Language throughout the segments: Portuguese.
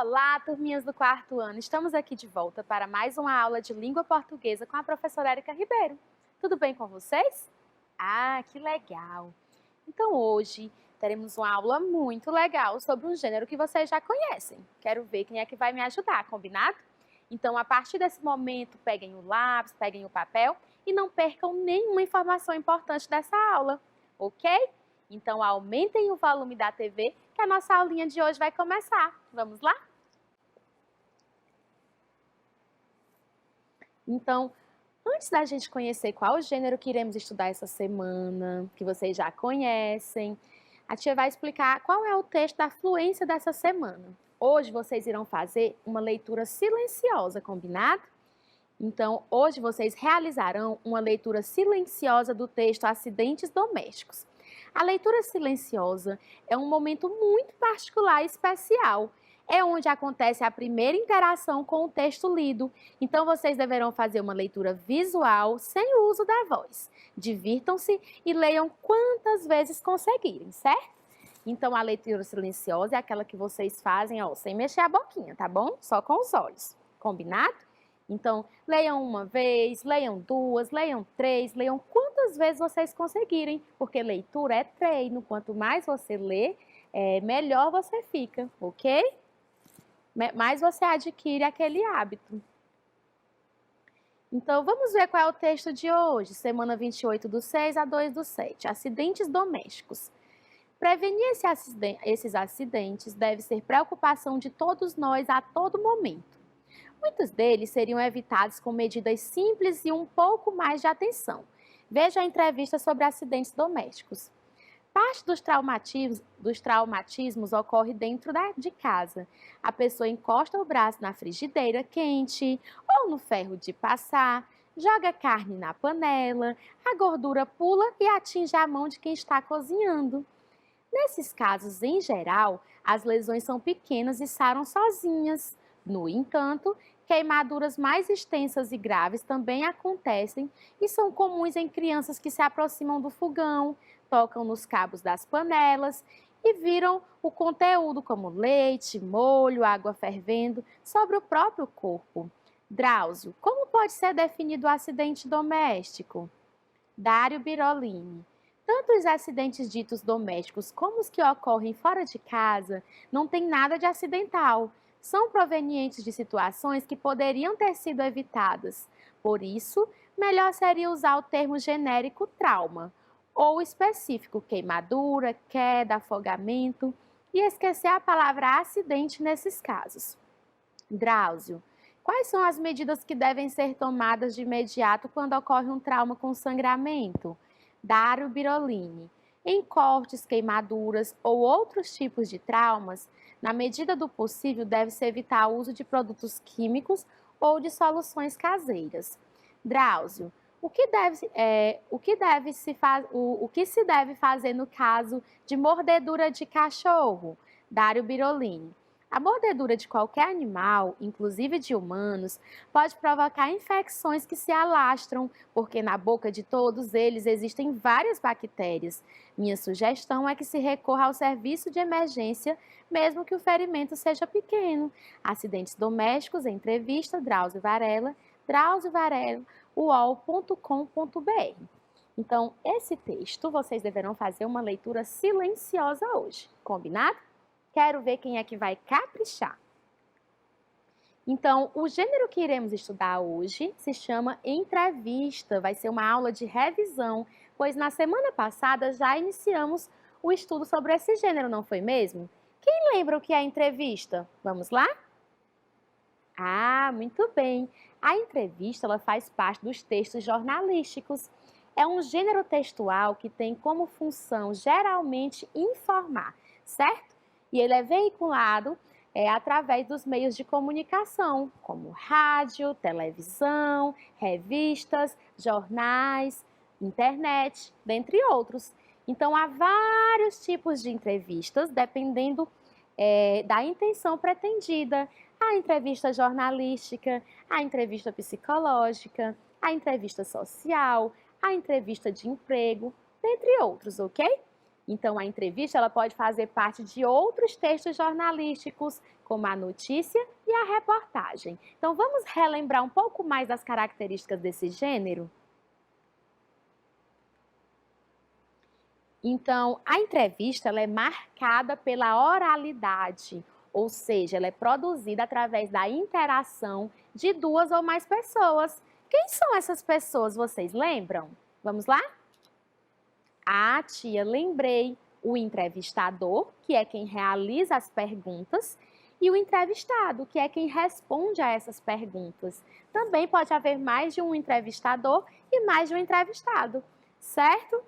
Olá, turminhas do quarto ano. Estamos aqui de volta para mais uma aula de língua portuguesa com a professora Érica Ribeiro. Tudo bem com vocês? Ah, que legal! Então hoje teremos uma aula muito legal sobre um gênero que vocês já conhecem. Quero ver quem é que vai me ajudar, combinado? Então, a partir desse momento, peguem o lápis, peguem o papel e não percam nenhuma informação importante dessa aula, ok? Então, aumentem o volume da TV que a nossa aulinha de hoje vai começar. Vamos lá? Então, antes da gente conhecer qual o gênero que iremos estudar essa semana, que vocês já conhecem, a tia vai explicar qual é o texto da fluência dessa semana. Hoje vocês irão fazer uma leitura silenciosa, combinado? Então, hoje vocês realizarão uma leitura silenciosa do texto Acidentes Domésticos. A leitura silenciosa é um momento muito particular e especial. É onde acontece a primeira interação com o texto lido. Então, vocês deverão fazer uma leitura visual sem o uso da voz. Divirtam-se e leiam quantas vezes conseguirem, certo? Então, a leitura silenciosa é aquela que vocês fazem, sem mexer a boquinha, tá bom? Só com os olhos. Combinado? Então, leiam uma vez, leiam duas, leiam três, leiam quantas vezes vocês conseguirem, porque leitura é treino. Quanto mais você lê, melhor você fica, ok? Mais você adquire aquele hábito. Então, vamos ver qual é o texto de hoje, semana 28/6 a 2/7, acidentes domésticos. Prevenir esses acidentes deve ser preocupação de todos nós a todo momento. Muitos deles seriam evitados com medidas simples e um pouco mais de atenção. Veja a entrevista sobre acidentes domésticos. Parte dos traumatismos ocorre dentro de casa. A pessoa encosta o braço na frigideira quente ou no ferro de passar, joga carne na panela, a gordura pula e atinge a mão de quem está cozinhando. Nesses casos, em geral, as lesões são pequenas e saram sozinhas. No entanto, queimaduras mais extensas e graves também acontecem e são comuns em crianças que se aproximam do fogão, tocam nos cabos das panelas e viram o conteúdo como leite, molho, água fervendo sobre o próprio corpo. Drauzio, como pode ser definido o acidente doméstico? Dário Birolini. Tanto os acidentes ditos domésticos como os que ocorrem fora de casa não têm nada de acidental. São provenientes de situações que poderiam ter sido evitadas. Por isso, melhor seria usar o termo genérico trauma, ou específico queimadura, queda, afogamento, e esquecer a palavra acidente nesses casos. Drauzio, quais são as medidas que devem ser tomadas de imediato quando ocorre um trauma com sangramento? Dário Birolini. Em cortes, queimaduras ou outros tipos de traumas, na medida do possível, deve-se evitar o uso de produtos químicos ou de soluções caseiras. Drauzio, o que se deve fazer no caso de mordedura de cachorro? Dário Birolini. A mordedura de qualquer animal, inclusive de humanos, pode provocar infecções que se alastram, porque na boca de todos eles existem várias bactérias. Minha sugestão é que se recorra ao serviço de emergência, mesmo que o ferimento seja pequeno. Acidentes domésticos, entrevista, Drauzio Varela, uol.com.br. Então, esse texto vocês deverão fazer uma leitura silenciosa hoje, combinado? Quero ver quem é que vai caprichar. Então, o gênero que iremos estudar hoje se chama entrevista. Vai ser uma aula de revisão, pois na semana passada já iniciamos o estudo sobre esse gênero, não foi mesmo? Quem lembra o que é entrevista? Vamos lá? Ah, muito bem. A entrevista ela faz parte dos textos jornalísticos. É um gênero textual que tem como função geralmente informar, certo? E ele é veiculado através dos meios de comunicação, como rádio, televisão, revistas, jornais, internet, dentre outros. Então, há vários tipos de entrevistas, dependendo da intenção pretendida. A entrevista jornalística, a entrevista psicológica, a entrevista social, a entrevista de emprego, dentre outros, ok? Então, a entrevista ela pode fazer parte de outros textos jornalísticos, como a notícia e a reportagem. Então, vamos relembrar um pouco mais das características desse gênero? Então, a entrevista ela é marcada pela oralidade, ou seja, ela é produzida através da interação de duas ou mais pessoas. Quem são essas pessoas, vocês lembram? Vamos lá? Ah, tia, lembrei. O entrevistador, que é quem realiza as perguntas, e o entrevistado, que é quem responde a essas perguntas. Também pode haver mais de um entrevistador e mais de um entrevistado, certo?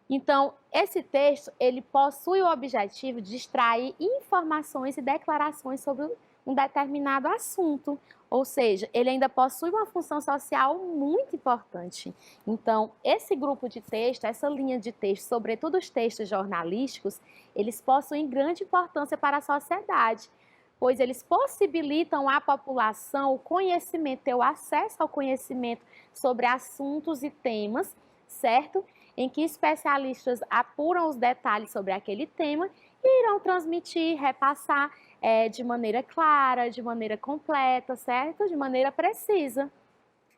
Então, esse texto, ele possui o objetivo de extrair informações e declarações sobre um determinado assunto, ou seja, ele ainda possui uma função social muito importante. Então, esse grupo de texto, essa linha de texto, sobretudo os textos jornalísticos, eles possuem grande importância para a sociedade, pois eles possibilitam à população o conhecimento, ter o acesso ao conhecimento sobre assuntos e temas, certo? Em que especialistas apuram os detalhes sobre aquele tema e irão transmitir, repassar de maneira clara, de maneira completa, certo? De maneira precisa.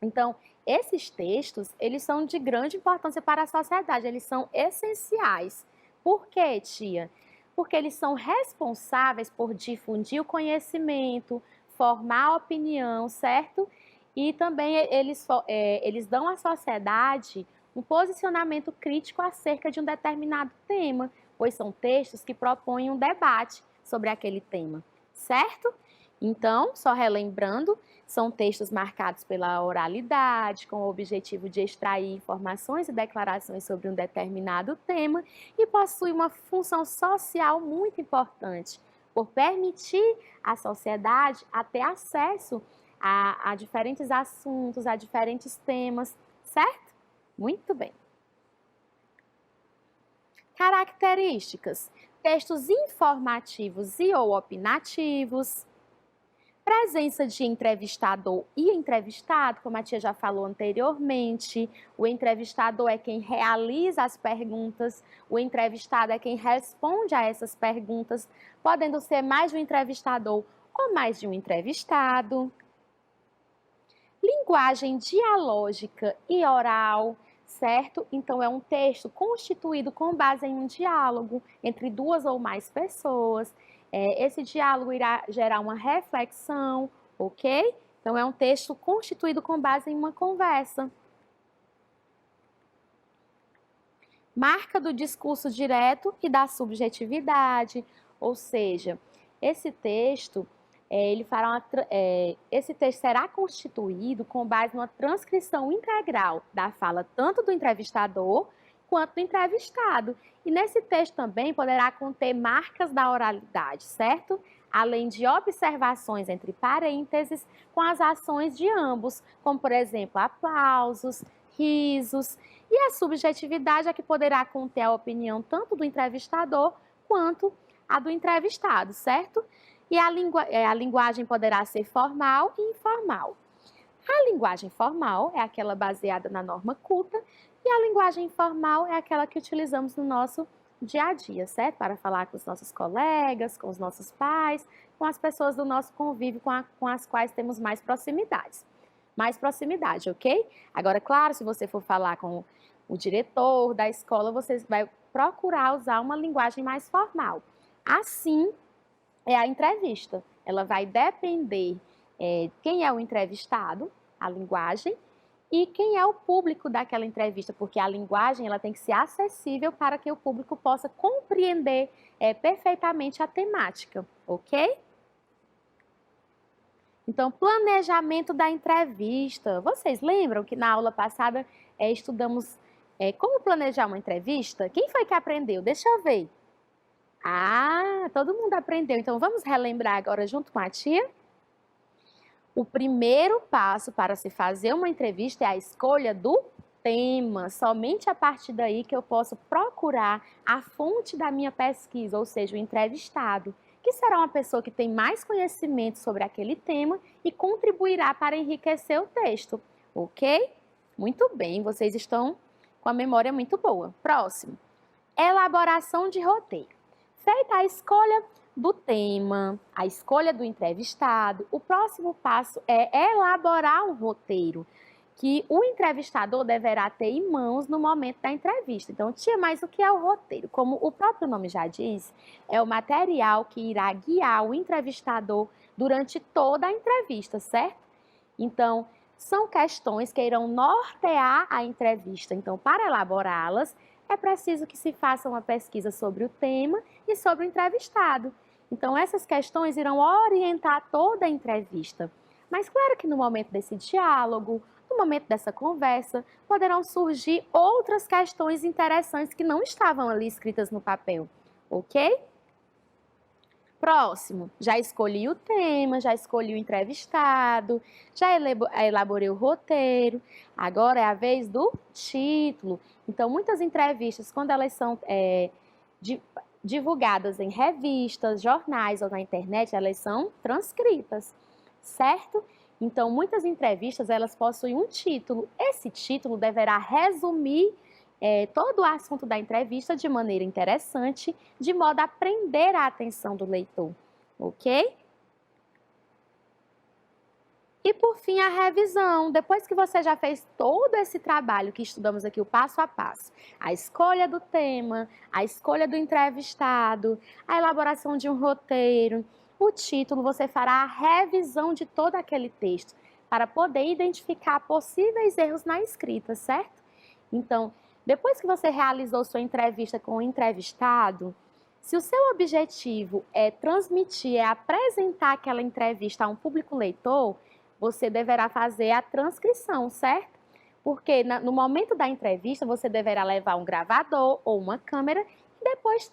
Então, esses textos, eles são de grande importância para a sociedade, eles são essenciais. Por quê, tia? Porque eles são responsáveis por difundir o conhecimento, formar a opinião, certo? E também eles dão à sociedade um posicionamento crítico acerca de um determinado tema, pois são textos que propõem um debate sobre aquele tema, certo? Então, só relembrando, são textos marcados pela oralidade, com o objetivo de extrair informações e declarações sobre um determinado tema e possui uma função social muito importante, por permitir à sociedade a ter acesso a diferentes assuntos, a diferentes temas, certo? Muito bem. Características: textos informativos e ou opinativos, presença de entrevistador e entrevistado, como a tia já falou anteriormente. O entrevistador é quem realiza as perguntas, o entrevistado é quem responde a essas perguntas, podendo ser mais de um entrevistador ou mais de um entrevistado. Linguagem dialógica e oral, certo? Então, é um texto constituído com base em um diálogo entre duas ou mais pessoas. Esse diálogo irá gerar uma reflexão, ok? Então, é um texto constituído com base em uma conversa. Marca do discurso direto e da subjetividade, ou seja, esse texto esse texto será constituído com base numa transcrição integral da fala tanto do entrevistador quanto do entrevistado. E nesse texto também poderá conter marcas da oralidade, certo? Além de observações entre parênteses com as ações de ambos, como por exemplo aplausos, risos. E a subjetividade é que poderá conter a opinião tanto do entrevistador quanto a do entrevistado, certo? E a linguagem poderá ser formal e informal. A linguagem formal é aquela baseada na norma culta e a linguagem informal é aquela que utilizamos no nosso dia a dia, certo? Para falar com os nossos colegas, com os nossos pais, com as pessoas do nosso convívio com as quais temos mais proximidade. Mais proximidade, ok? Agora, claro, se você for falar com o diretor da escola, você vai procurar usar uma linguagem mais formal. Assim, é a entrevista. Ela vai depender quem é o entrevistado, a linguagem, e quem é o público daquela entrevista, porque a linguagem ela tem que ser acessível para que o público possa compreender perfeitamente a temática, ok? Então, planejamento da entrevista. Vocês lembram que na aula passada estudamos como planejar uma entrevista? Quem foi que aprendeu? Deixa eu ver. Ah, todo mundo aprendeu. Então, vamos relembrar agora junto com a tia? O primeiro passo para se fazer uma entrevista é a escolha do tema. Somente a partir daí que eu posso procurar a fonte da minha pesquisa, ou seja, o entrevistado, que será uma pessoa que tem mais conhecimento sobre aquele tema e contribuirá para enriquecer o texto, ok? Muito bem, vocês estão com a memória muito boa. Próximo. Elaboração de roteiro. Feita a escolha do tema, a escolha do entrevistado, o próximo passo é elaborar um roteiro que o entrevistador deverá ter em mãos no momento da entrevista. Então, tia, mas o que é o roteiro? Como o próprio nome já diz, é o material que irá guiar o entrevistador durante toda a entrevista, certo? Então, são questões que irão nortear a entrevista. Então, para elaborá-las, é preciso que se faça uma pesquisa sobre o tema e sobre o entrevistado. Então, essas questões irão orientar toda a entrevista. Mas claro que no momento desse diálogo, no momento dessa conversa, poderão surgir outras questões interessantes que não estavam ali escritas no papel, ok? Próximo, já escolhi o tema, já escolhi o entrevistado, já elaborei o roteiro, agora é a vez do título. Então, muitas entrevistas, quando elas são divulgadas em revistas, jornais ou na internet, elas são transcritas, certo? Então, muitas entrevistas, elas possuem um título. Esse título deverá resumir todo o assunto da entrevista de maneira interessante, de modo a prender a atenção do leitor, ok? E por fim, a revisão. Depois que você já fez todo esse trabalho que estudamos aqui, o passo a passo, a escolha do tema, a escolha do entrevistado, a elaboração de um roteiro, o título, você fará a revisão de todo aquele texto para poder identificar possíveis erros na escrita, certo? Então, depois que você realizou sua entrevista com o entrevistado, se o seu objetivo é transmitir, é apresentar aquela entrevista a um público leitor, você deverá fazer a transcrição, certo? Porque no momento da entrevista, você deverá levar um gravador ou uma câmera e depois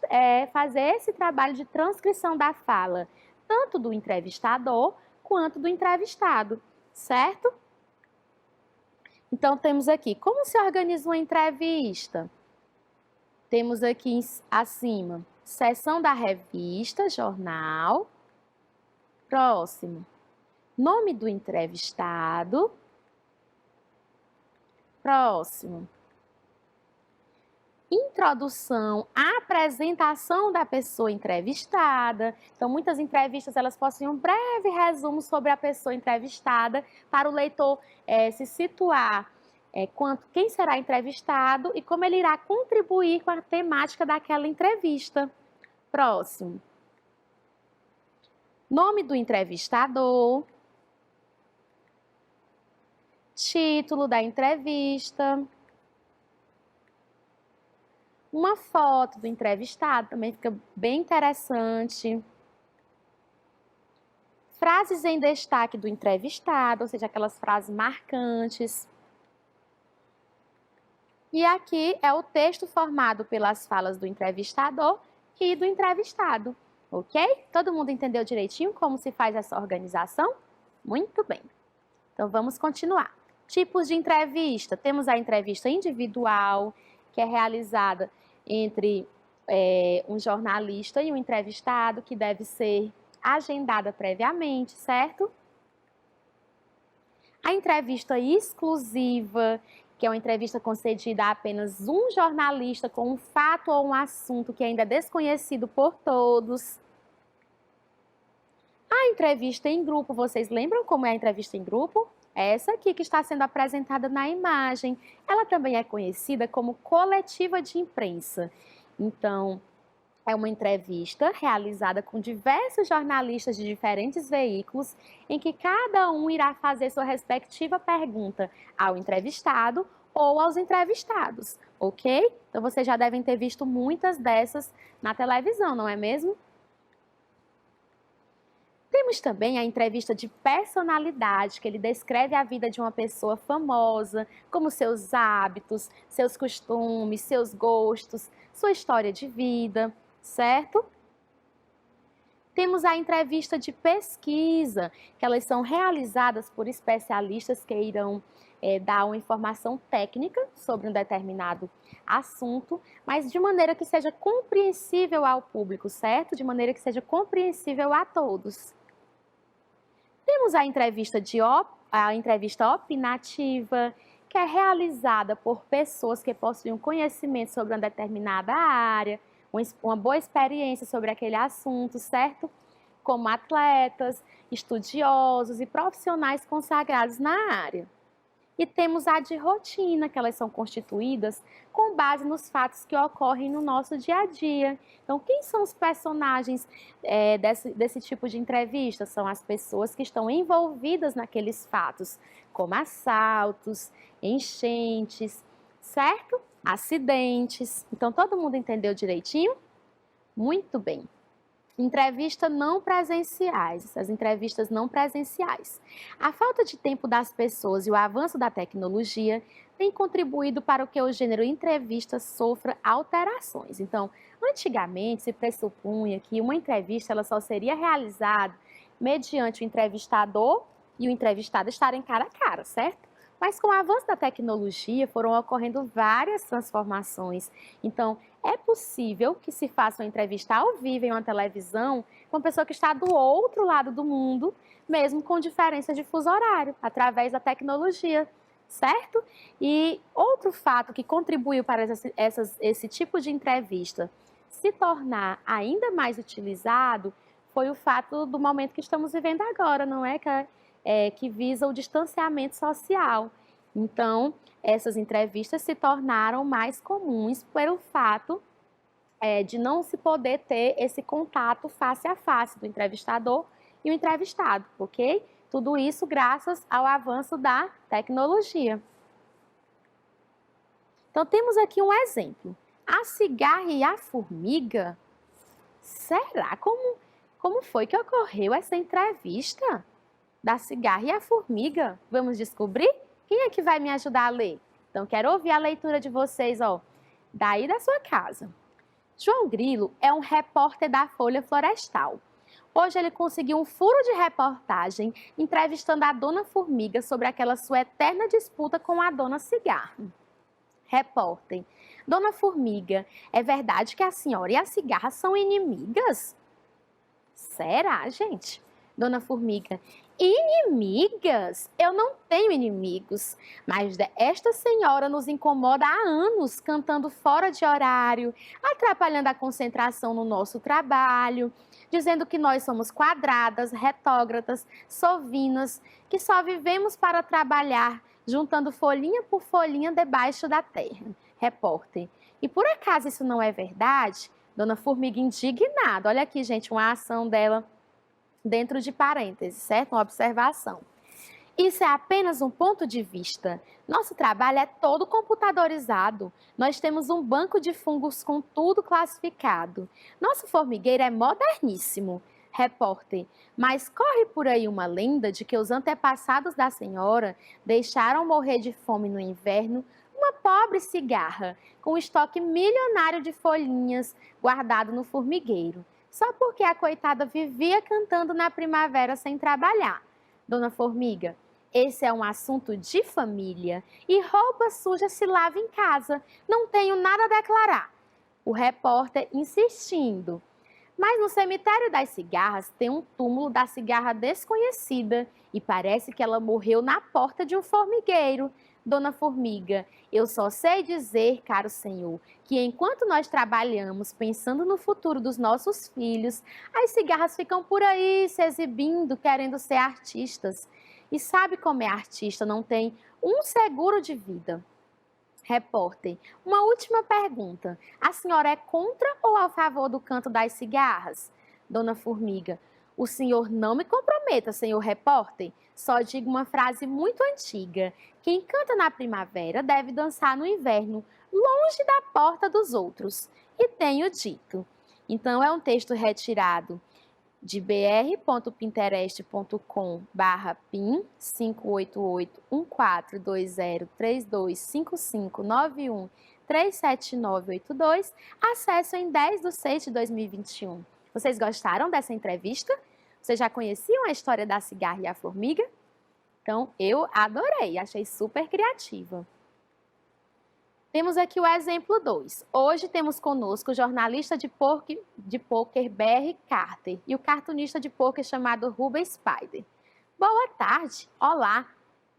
fazer esse trabalho de transcrição da fala, tanto do entrevistador quanto do entrevistado, certo? Então, temos aqui, como se organiza uma entrevista? Temos aqui acima, seção da revista, jornal. Próximo, nome do entrevistado. Próximo, introdução, apresentação da pessoa entrevistada. Então, muitas entrevistas, elas possuem um breve resumo sobre a pessoa entrevistada para o leitor se situar quem será entrevistado e como ele irá contribuir com a temática daquela entrevista. Próximo, nome do entrevistador, título da entrevista, uma foto do entrevistado, também fica bem interessante. Frases em destaque do entrevistado, ou seja, aquelas frases marcantes. E aqui é o texto formado pelas falas do entrevistador e do entrevistado, ok? Todo mundo entendeu direitinho como se faz essa organização? Muito bem. Então, vamos continuar. Tipos de entrevista. Temos a entrevista individual, que é realizada entre um jornalista e um entrevistado, que deve ser agendada previamente, certo? A entrevista exclusiva, que é uma entrevista concedida a apenas um jornalista com um fato ou um assunto que ainda é desconhecido por todos. A entrevista em grupo, vocês lembram como é a entrevista em grupo? É essa aqui que está sendo apresentada na imagem. Ela também é conhecida como coletiva de imprensa. Então, é uma entrevista realizada com diversos jornalistas de diferentes veículos, em que cada um irá fazer sua respectiva pergunta ao entrevistado ou aos entrevistados, ok? Então, vocês já devem ter visto muitas dessas na televisão, não é mesmo? Temos também a entrevista de personalidade, que ele descreve a vida de uma pessoa famosa, como seus hábitos, seus costumes, seus gostos, sua história de vida, certo? Temos a entrevista de pesquisa, que elas são realizadas por especialistas que irão dar uma informação técnica sobre um determinado assunto, mas de maneira que seja compreensível ao público, certo? De maneira que seja compreensível a todos. Temos a entrevista opinativa, que é realizada por pessoas que possuem um conhecimento sobre uma determinada área, uma boa experiência sobre aquele assunto, certo? Como atletas, estudiosos e profissionais consagrados na área. E temos a de rotina, que elas são constituídas com base nos fatos que ocorrem no nosso dia a dia. Então, quem são os personagens desse tipo de entrevista? São as pessoas que estão envolvidas naqueles fatos, como assaltos, enchentes, certo? Acidentes. Então, todo mundo entendeu direitinho? Muito bem. Entrevista não presenciais, as entrevistas não presenciais. A falta de tempo das pessoas e o avanço da tecnologia tem contribuído para que o gênero entrevista sofra alterações. Então, antigamente se pressupunha que uma entrevista ela só seria realizada mediante o entrevistador e o entrevistado estarem cara a cara, certo? Mas com o avanço da tecnologia foram ocorrendo várias transformações. Então, é possível que se faça uma entrevista ao vivo em uma televisão com uma pessoa que está do outro lado do mundo, mesmo com diferença de fuso horário, através da tecnologia, certo? E outro fato que contribuiu para esse tipo de entrevista se tornar ainda mais utilizado foi o fato do momento que estamos vivendo agora, não é? Que visa o distanciamento social. Então, essas entrevistas se tornaram mais comuns pelo fato de não se poder ter esse contato face a face do entrevistador e o entrevistado, ok? Tudo isso graças ao avanço da tecnologia. Então, temos aqui um exemplo. A cigarra e a formiga? Será? Como foi que ocorreu essa entrevista da cigarra e a formiga? Vamos descobrir? Quem é que vai me ajudar a ler? Então, quero ouvir a leitura de vocês, daí da sua casa. João Grilo é um repórter da Folha Florestal. Hoje ele conseguiu um furo de reportagem entrevistando a dona Formiga sobre aquela sua eterna disputa com a dona Cigarra. Repórter: Dona Formiga, é verdade que a senhora e a cigarra são inimigas? Será, gente? Dona Formiga: inimigas? Eu não tenho inimigos, mas esta senhora nos incomoda há anos, cantando fora de horário, atrapalhando a concentração no nosso trabalho, dizendo que nós somos quadradas, retógratas, sovinas, que só vivemos para trabalhar, juntando folhinha por folhinha debaixo da terra. Repórter: e por acaso isso não é verdade? Dona Formiga indignada. Olha aqui, gente, uma ação dela dentro de parênteses, certo? Uma observação. Isso é apenas um ponto de vista. Nosso trabalho é todo computadorizado. Nós temos um banco de fungos com tudo classificado. Nosso formigueiro é moderníssimo. Repórter: mas corre por aí uma lenda de que os antepassados da senhora deixaram morrer de fome no inverno uma pobre cigarra com um estoque milionário de folhinhas guardado no formigueiro, só porque a coitada vivia cantando na primavera sem trabalhar. Dona Formiga: esse é um assunto de família e roupa suja se lava em casa. Não tenho nada a declarar. O repórter insistindo: mas no cemitério das cigarras tem um túmulo da cigarra desconhecida e parece que ela morreu na porta de um formigueiro. Dona Formiga: eu só sei dizer, caro senhor, que enquanto nós trabalhamos pensando no futuro dos nossos filhos, as cigarras ficam por aí se exibindo, querendo ser artistas. E sabe como é artista, não tem um seguro de vida. Repórter: uma última pergunta. A senhora é contra ou a favor do canto das cigarras? Dona Formiga: o senhor não me comprometa, senhor repórter. Só digo uma frase muito antiga. Quem canta na primavera deve dançar no inverno, longe da porta dos outros. E tenho dito. Então, é um texto retirado de br.pinterest.com/pin 588-1420-325591-37982. Acesso em 10/6/2021. Vocês gostaram dessa entrevista? Vocês já conheciam a história da cigarra e a formiga? Então, eu adorei, achei super criativa. Temos aqui o exemplo 2. Hoje temos conosco o jornalista de pôquer Barry Carter e o cartunista de pôquer chamado Rubens Spider. Boa tarde, olá.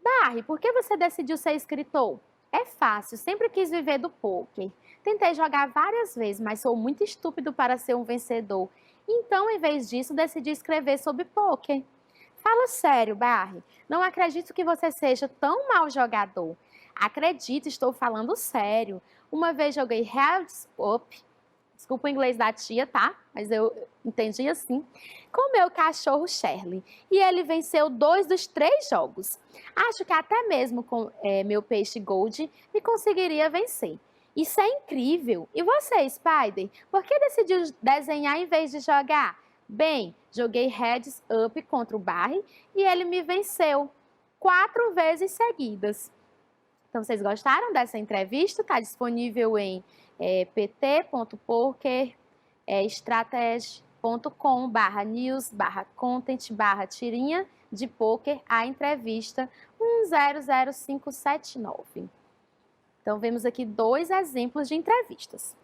Barry, por que você decidiu ser escritor? É fácil, sempre quis viver do poker. Tentei jogar várias vezes, mas sou muito estúpido para ser um vencedor. Então, em vez disso, decidi escrever sobre poker. Fala sério, Barry. Não acredito que você seja tão mau jogador. Acredito, estou falando sério. Uma vez joguei Heads Up. Desculpa o inglês da tia, tá? Mas eu entendi assim. Com meu cachorro Shirley. E ele venceu 2 dos 3 jogos. Acho que até mesmo com meu peixe Gold me conseguiria vencer. Isso é incrível. E você, Spider? Por que decidiu desenhar em vez de jogar? Bem, joguei Heads Up contra o Barry e ele me venceu 4 vezes seguidas. Então, vocês gostaram dessa entrevista? Está disponível em pt.poker.news/content/tirinha de poker a entrevista 100579. Então, vemos aqui 2 exemplos de entrevistas.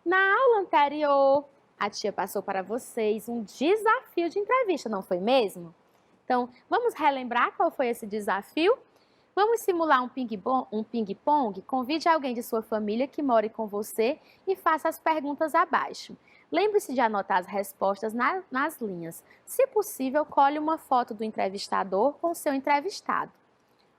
Na aula anterior, a tia passou para vocês um desafio de entrevista, não foi mesmo? Então, vamos relembrar qual foi esse desafio? Vamos simular um ping-pong? Convide alguém de sua família que more com você e faça as perguntas abaixo. Lembre-se de anotar as respostas nas linhas. Se possível, colhe uma foto do entrevistador com o seu entrevistado,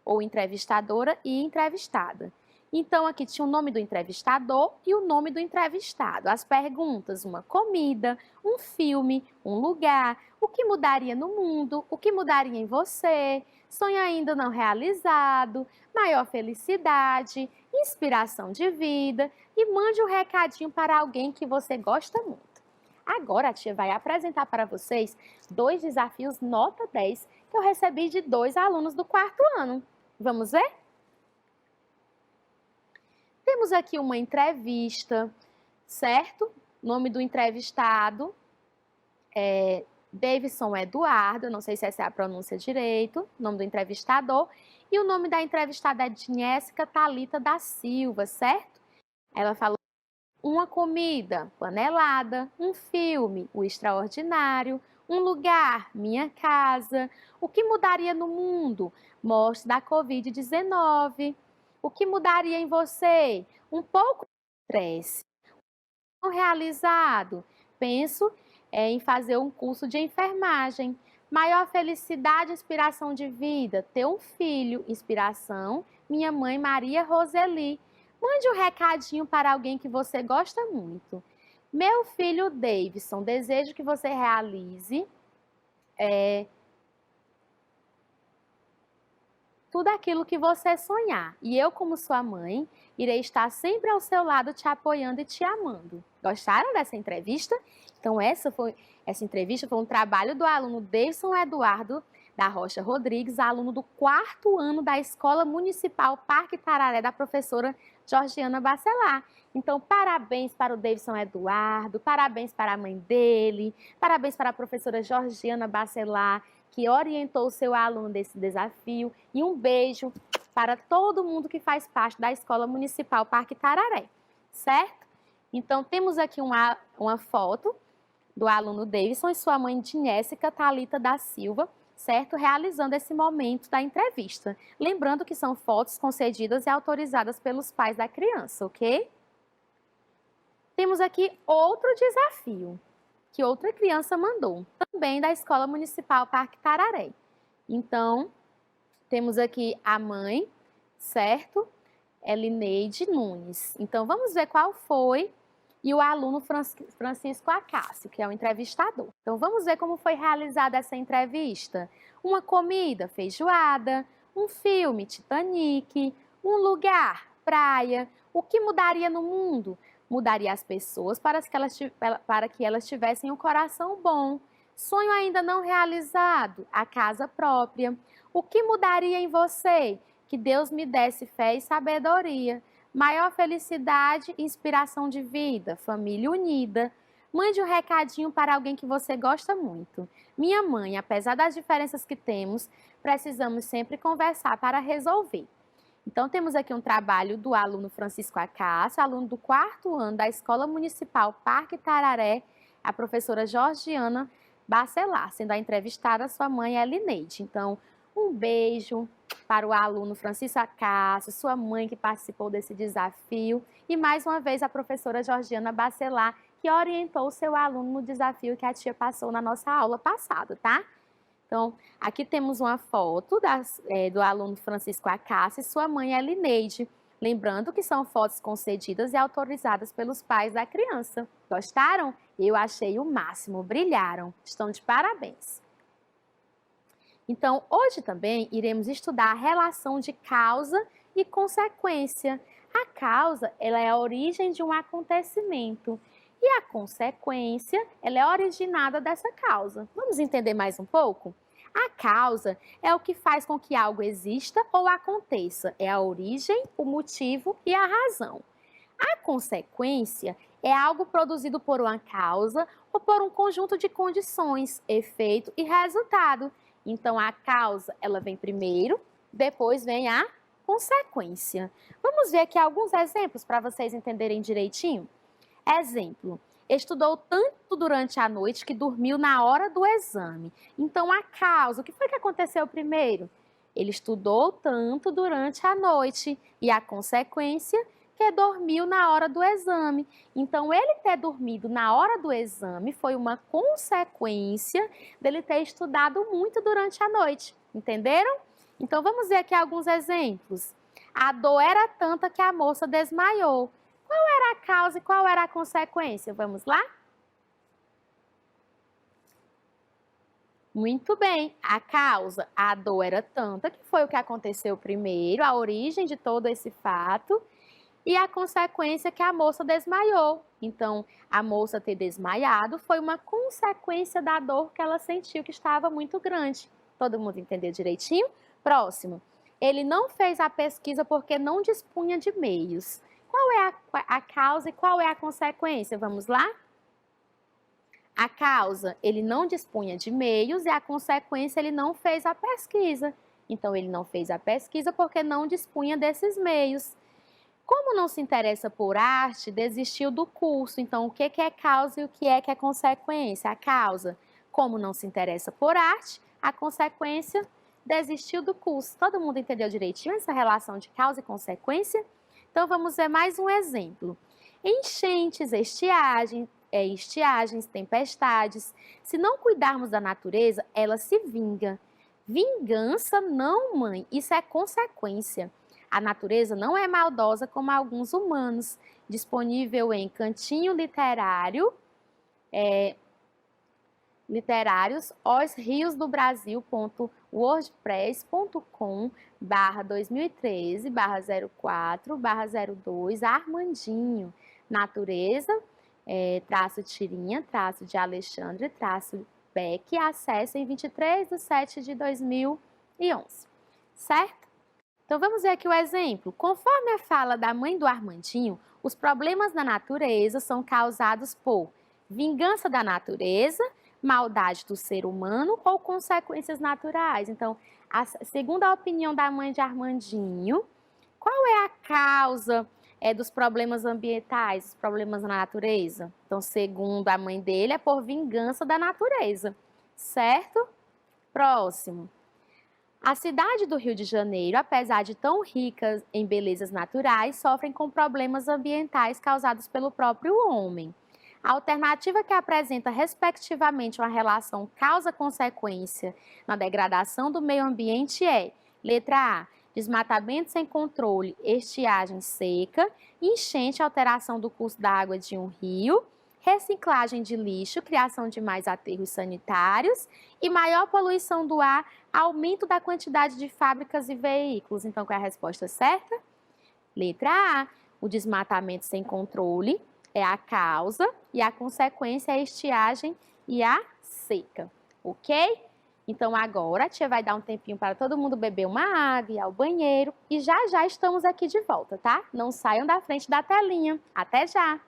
ou entrevistadora e entrevistada. Então, aqui tinha o nome do entrevistador e o nome do entrevistado. As perguntas: uma comida, um filme, um lugar, o que mudaria no mundo, o que mudaria em você, sonho ainda não realizado, maior felicidade, inspiração de vida e mande um recadinho para alguém que você gosta muito. Agora a tia vai apresentar para vocês 2 desafios nota 10 que eu recebi de 2 alunos do 4º ano. Vamos ver? Temos aqui uma entrevista, certo? O nome do entrevistado é Davidson Eduardo, não sei se essa é a pronúncia direito, o nome do entrevistador. E o nome da entrevistada é Jéssica Thalita da Silva, certo? Ela falou uma comida, panelada, um filme, O Extraordinário, um lugar, minha casa, o que mudaria no mundo, morte da Covid-19. O que mudaria em você? Um pouco de estresse. Não realizado. Penso em fazer um curso de enfermagem. Maior felicidade, inspiração de vida. Ter um filho, inspiração. Minha mãe, Maria Roseli. Mande um recadinho para alguém que você gosta muito. Meu filho Davidson, desejo que você realize tudo aquilo que você sonhar. E eu, como sua mãe, irei estar sempre ao seu lado te apoiando e te amando. Gostaram dessa entrevista? Então, essa entrevista foi um trabalho do aluno Davidson Eduardo da Rocha Rodrigues, aluno do 4º ano da Escola Municipal Parque Tararé, da professora Georgiana Bacelar. Então, parabéns para o Davidson Eduardo, parabéns para a mãe dele, parabéns para a professora Georgiana Bacelar, que orientou o seu aluno desse desafio, e um beijo para todo mundo que faz parte da Escola Municipal Parque Tararé, certo? Então, temos aqui uma foto do aluno Davidson e sua mãe Jéssica Thalita da Silva, certo? Realizando esse momento da entrevista. Lembrando que são fotos concedidas e autorizadas pelos pais da criança, ok? Temos aqui outro desafio que outra criança mandou, também da Escola Municipal Parque Tararé. Então, temos aqui a mãe, certo? Elineide Nunes. Então, vamos ver qual foi, e o aluno Francisco Acácio, que é o entrevistador. Então, vamos ver como foi realizada essa entrevista. Uma comida, feijoada, um filme, Titanic, um lugar, praia. O que mudaria no mundo? Mudaria as pessoas para que elas tivessem um coração bom. Sonho ainda não realizado, a casa própria. O que mudaria em você? Que Deus me desse fé e sabedoria. Maior felicidade e inspiração de vida, família unida. Mande um recadinho para alguém que você gosta muito. Minha mãe, apesar das diferenças que temos, precisamos sempre conversar para resolver. Então, temos aqui um trabalho do aluno Francisco Acácio, aluno do 4º ano da Escola Municipal Parque Tararé, a professora Georgiana Bacelar, sendo a entrevistada sua mãe Elineide. Então, Um beijo para o aluno Francisco Acácio, sua mãe que participou desse desafio e mais uma vez a professora Georgiana Bacelar, que orientou o seu aluno no desafio que a tia passou na nossa aula passada, tá? Então, aqui temos uma foto do aluno Francisco Acácio e sua mãe Elineide. Lembrando que são fotos concedidas e autorizadas pelos pais da criança. Gostaram? Eu achei o máximo, brilharam. Estão de parabéns. Então, hoje também iremos estudar a relação de causa e consequência. A causa, ela é a origem de um acontecimento e a consequência, ela é originada dessa causa. Vamos entender mais um pouco? A causa é o que faz com que algo exista ou aconteça. É a origem, o motivo e a razão. A consequência é algo produzido por uma causa ou por um conjunto de condições, efeito e resultado. Então, a causa, ela vem primeiro, depois vem a consequência. Vamos ver aqui alguns exemplos para vocês entenderem direitinho? Exemplo, estudou tanto durante a noite que dormiu na hora do exame. Então, a causa, o que foi que aconteceu primeiro? Ele estudou tanto durante a noite e a consequência que dormiu na hora do exame. Então, ele ter dormido na hora do exame foi uma consequência dele ter estudado muito durante a noite. Entenderam? Então, vamos ver aqui alguns exemplos. A dor era tanta que a moça desmaiou. Qual era a causa e qual era a consequência? Vamos lá? Muito bem, a causa, a dor era tanta, que foi o que aconteceu primeiro, a origem de todo esse fato, e a consequência que a moça desmaiou. Então, a moça ter desmaiado foi uma consequência da dor que ela sentiu, que estava muito grande. Todo mundo entendeu direitinho? Próximo. Ele não fez a pesquisa porque não dispunha de meios. Qual é a causa e qual é a consequência? Vamos lá? A causa, ele não dispunha de meios e a consequência, ele não fez a pesquisa. Então, ele não fez a pesquisa porque não dispunha desses meios. Como não se interessa por arte, desistiu do curso. Então, o que é causa e o que é consequência? A causa, como não se interessa por arte, a consequência, desistiu do curso. Todo mundo entendeu direitinho essa relação de causa e consequência? Então, vamos ver mais um exemplo. Enchentes, estiagens, tempestades. Se não cuidarmos da natureza, ela se vinga. Vingança não, mãe, isso é consequência. A natureza não é maldosa como alguns humanos. Disponível em Cantinho Literário, literários, osriosdobrasil.wordpress.com/2013/04/02 Armandinho. Natureza, traço tirinha, traço de Alexandre, traço Beck, acesso em 23/7/2011. Certo? Então, vamos ver aqui o exemplo. Conforme a fala da mãe do Armandinho, os problemas na natureza são causados por vingança da natureza, maldade do ser humano ou consequências naturais. Então, segundo a opinião da mãe de Armandinho, qual é a causa dos problemas ambientais, dos problemas na natureza? Então, segundo a mãe dele, é por vingança da natureza. Certo? Próximo. A cidade do Rio de Janeiro, apesar de tão ricas em belezas naturais, sofrem com problemas ambientais causados pelo próprio homem. A alternativa que apresenta respectivamente uma relação causa-consequência na degradação do meio ambiente é: letra A, desmatamento sem controle, estiagem seca, enchente, alteração do curso da água de um rio, reciclagem de lixo, criação de mais aterros sanitários e maior poluição do ar, aumento da quantidade de fábricas e veículos. Então, qual é a resposta certa? Letra A, o desmatamento sem controle é a causa e a consequência é a estiagem e a seca, ok? Então, agora a tia vai dar um tempinho para todo mundo beber uma água, ir ao banheiro e já estamos aqui de volta, tá? Não saiam da frente da telinha. Até já!